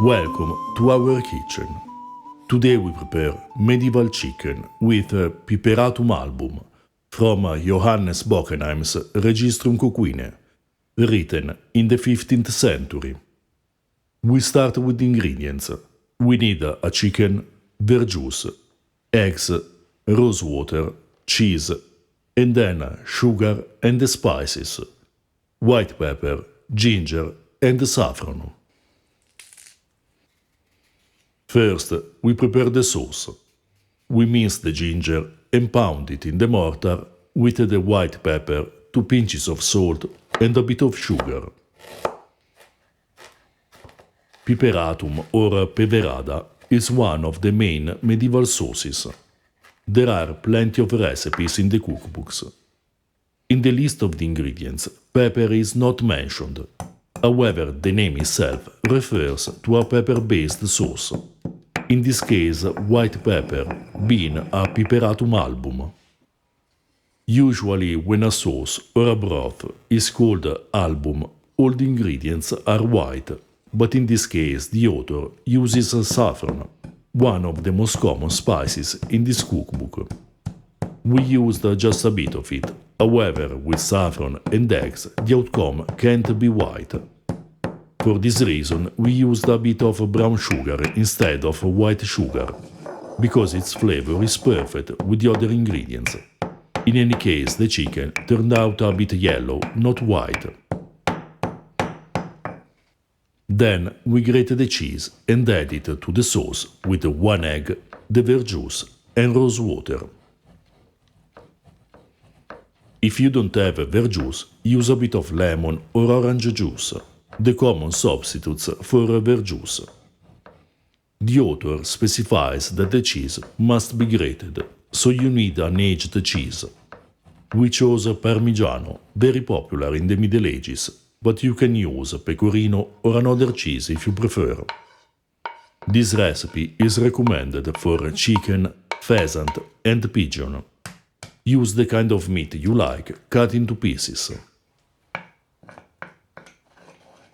Welcome to our kitchen. Today we prepare medieval chicken with a Piperatum album from Johannes Bockenheim's Registrum Coquine, written in the 15th century. We start with the ingredients. We need a chicken, verjuice, eggs, rose water, cheese, and then sugar and the spices, white pepper, ginger, and saffron. First, we prepare the sauce. We mince the ginger and pound it in the mortar with the white pepper, 2 pinches of salt, and a bit of sugar. Piperatum or peverada is one of the main medieval sauces. There are plenty of recipes in the cookbooks. In the list of the ingredients, pepper is not mentioned. However, the name itself refers to a pepper-based sauce. In this case, white pepper being a Piperatum album. Usually, when a sauce or a broth is called album, all the ingredients are white, but in this case the author uses saffron, one of the most common spices in this cookbook. We used just a bit of it, however, with saffron and eggs the outcome can't be white. For this reason, we used a bit of brown sugar instead of white sugar, because its flavor is perfect with the other ingredients. In any case, the chicken turned out a bit yellow, not white. Then we grate the cheese and add it to the sauce with 1 egg, the verjuice, and rose water. If you don't have verjuice, use a bit of lemon or orange juice, the common substitutes for verjuice. The author specifies that the cheese must be grated, so you need an aged cheese. We chose Parmigiano, very popular in the Middle Ages, but you can use Pecorino or another cheese if you prefer. This recipe is recommended for chicken, pheasant, and pigeon. Use the kind of meat you like, cut into pieces.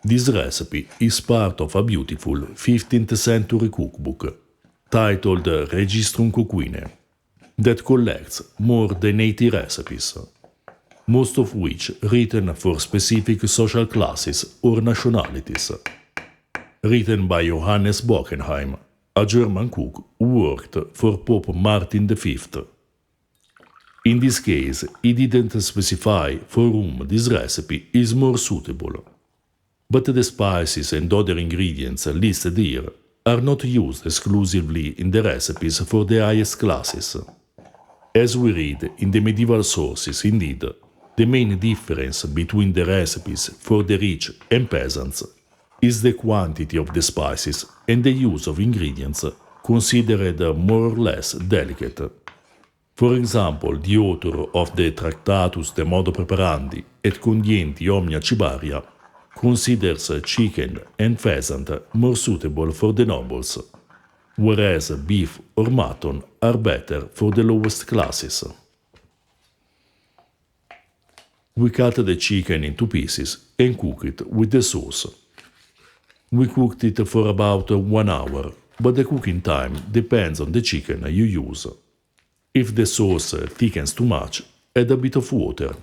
This recipe is part of a beautiful 15th century cookbook titled Registrum Coquine that collects more than 80 recipes, most of which written for specific social classes or nationalities. Written by Johannes Bockenheim, a German cook who worked for Pope Martin V. In this case, he didn't specify for whom this recipe is more suitable. But the spices and other ingredients listed here are not used exclusively in the recipes for the highest classes. As we read in the medieval sources, indeed, the main difference between the recipes for the rich and peasants is the quantity of the spices and the use of ingredients considered more or less delicate. For example, the author of the Tractatus de modo preparandi et condienti omnia cibaria considers chicken and pheasant more suitable for the nobles, whereas beef or mutton are better for the lowest classes. We cut the chicken into pieces and cook it with the sauce. We cooked it for about 1 hour, but the cooking time depends on the chicken you use. If the sauce thickens too much, add a bit of water.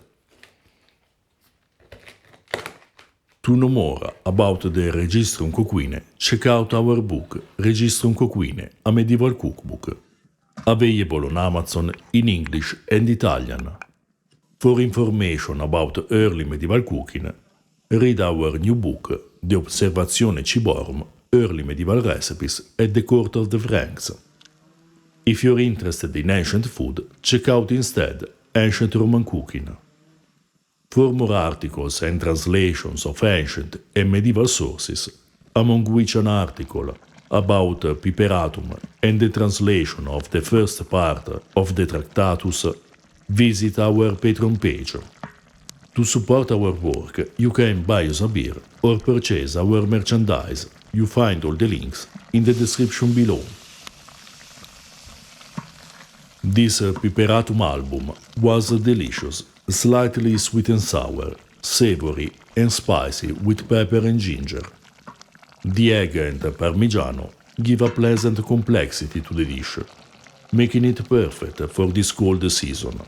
To know more about the Registrum Coquine, check out our book Registrum Coquine, a medieval cookbook, available on Amazon in English and Italian. For information about early medieval cooking, read our new book, De Observatione Ciborum, Early Medieval Recipes at the Court of the Franks. If you're interested in ancient food, check out instead Ancient Roman Cooking. For more articles and translations of ancient and medieval sources, among which an article about Piperatum and the translation of the first part of the Tractatus, visit our Patreon page. To support our work, you can buy us a beer or purchase our merchandise. You find all the links in the description below. This Piperatum album was delicious, slightly sweet and sour, savory and spicy with pepper and ginger. The egg and parmigiano give a pleasant complexity to the dish, making it perfect for this cold season.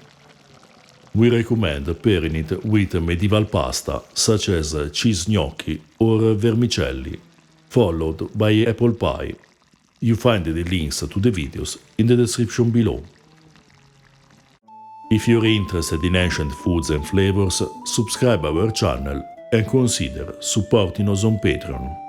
We recommend pairing it with medieval pasta such as cheese gnocchi or vermicelli, followed by apple pie. You find the links to the videos in the description below. If you're interested in ancient foods and flavors, subscribe our channel and consider supporting us on Patreon.